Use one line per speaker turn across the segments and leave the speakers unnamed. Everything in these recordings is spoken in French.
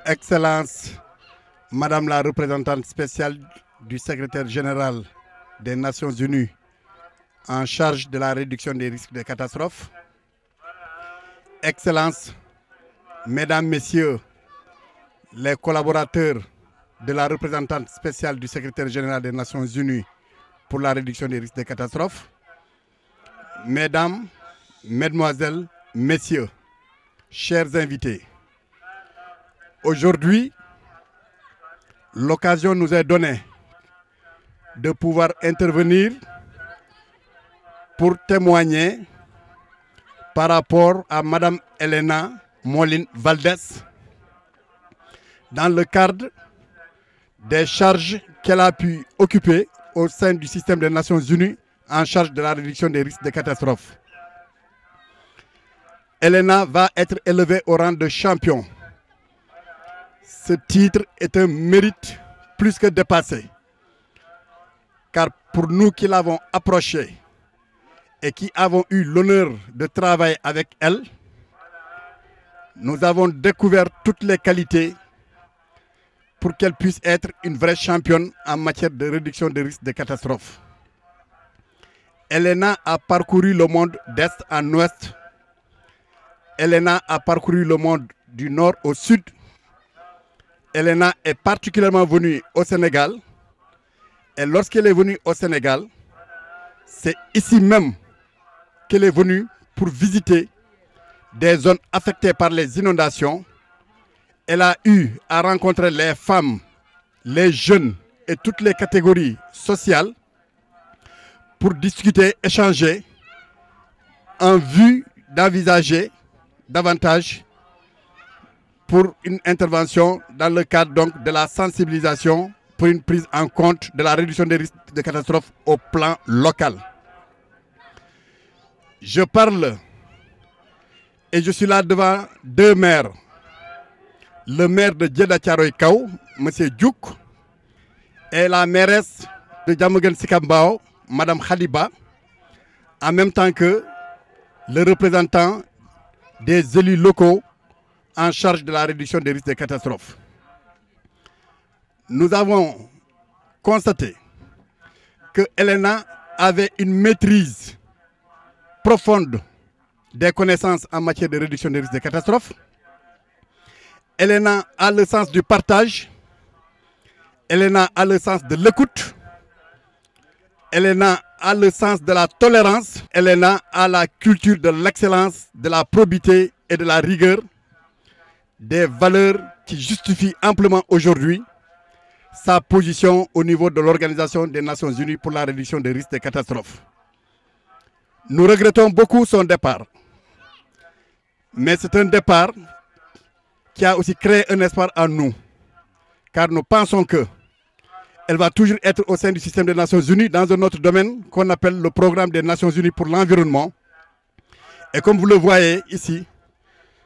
Excellence, Madame la représentante spéciale du secrétaire général des Nations Unies en charge de la réduction des risques de catastrophes. Excellence, Mesdames, Messieurs, les collaborateurs de la représentante spéciale du secrétaire général des Nations Unies pour la réduction des risques de catastrophes. Mesdames, Mesdemoiselles, Messieurs, chers invités, aujourd'hui, l'occasion nous est donnée de pouvoir intervenir pour témoigner par rapport à Madame Elena Molin Valdés dans le cadre des charges qu'elle a pu occuper au sein du système des Nations Unies en charge de la réduction des risques de catastrophes. Elena va être élevée au rang de champion. Ce titre est un mérite plus que dépassé. Car pour nous qui l'avons approchée et qui avons eu l'honneur de travailler avec elle, nous avons découvert toutes les qualités pour qu'elle puisse être une vraie championne en matière de réduction des risques de catastrophes. Elena a parcouru le monde d'est en ouest. Elena a parcouru le monde du nord au sud. Elena est particulièrement venue au Sénégal. Et lorsqu'elle est venue au Sénégal, c'est ici même qu'elle est venue pour visiter des zones affectées par les inondations. Elle a eu à rencontrer les femmes, les jeunes et toutes les catégories sociales pour discuter, échanger en vue d'envisager davantage pour une intervention dans le cadre donc de la sensibilisation pour une prise en compte de la réduction des risques de catastrophes au plan local. Je parle et je suis là devant deux maires. Le maire de Djeddah Thiaroye Kao, M. Diouk, et la mairesse de Diamaguène Sicap Mbao, Mme Khaliba, en même temps que le représentant des élus locaux en charge de la réduction des risques de catastrophes. Nous avons constaté que Elena avait une maîtrise profonde des connaissances en matière de réduction des risques de catastrophes. Elena a le sens du partage. Elena a le sens de l'écoute. Elena a le sens de la tolérance. Elena a la culture de l'excellence, de la probité et de la rigueur, des valeurs qui justifient amplement aujourd'hui sa position au niveau de l'Organisation des Nations Unies pour la réduction des risques de catastrophes. Nous regrettons beaucoup son départ, mais c'est un départ qui a aussi créé un espoir en nous, car nous pensons qu'elle va toujours être au sein du système des Nations Unies dans un autre domaine qu'on appelle le programme des Nations Unies pour l'environnement. Et comme vous le voyez ici,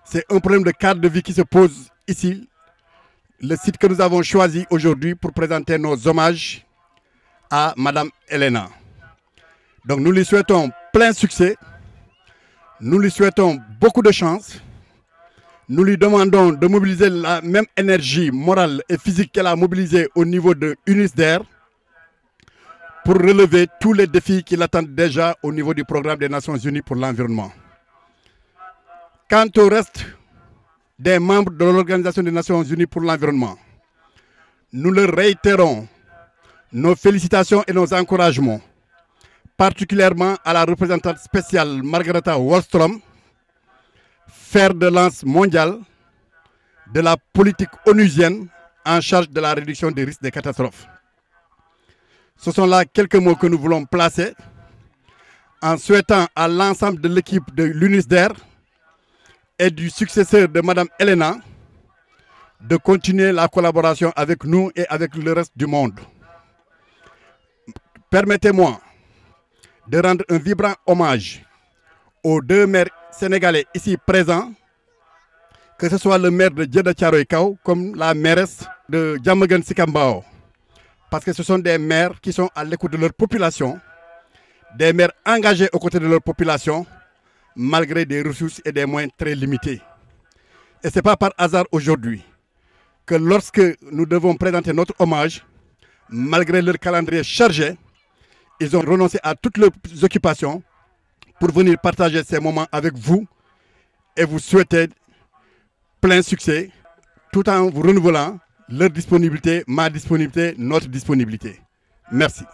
c'est un problème de cadre de vie qui se pose ici, le site que nous avons choisi aujourd'hui pour présenter nos hommages à Madame Elena. Donc nous lui souhaitons plein succès, nous lui souhaitons beaucoup de chance. Nous lui demandons de mobiliser la même énergie morale et physique qu'elle a mobilisée au niveau de UNISDER pour relever tous les défis qui l'attendent déjà au niveau du programme des Nations Unies pour l'environnement. Quant au reste des membres de l'Organisation des Nations Unies pour l'environnement, nous leur réitérons nos félicitations et nos encouragements, particulièrement à la représentante spéciale Margareta Wallström, fer de lance mondial de la politique onusienne en charge de la réduction des risques de catastrophes. Ce sont là quelques mots que nous voulons placer en souhaitant à l'ensemble de l'équipe de l'UNISDER et du successeur de Mme Elena de continuer la collaboration avec nous et avec le reste du monde. Permettez-moi de rendre un vibrant hommage aux deux maires sénégalais ici présents, que ce soit le maire de Djeddah Thiaroye Kao comme la mairesse de Diamaguène Sicap Mbao, parce que ce sont des maires qui sont à l'écoute de leur population, des maires engagés aux côtés de leur population, malgré des ressources et des moyens très limités. Et ce n'est pas par hasard aujourd'hui que lorsque nous devons présenter notre hommage, malgré leur calendrier chargé, ils ont renoncé à toutes leurs occupations pour venir partager ces moments avec vous et vous souhaiter plein succès, tout en vous renouvelant leur disponibilité, ma disponibilité, notre disponibilité. Merci.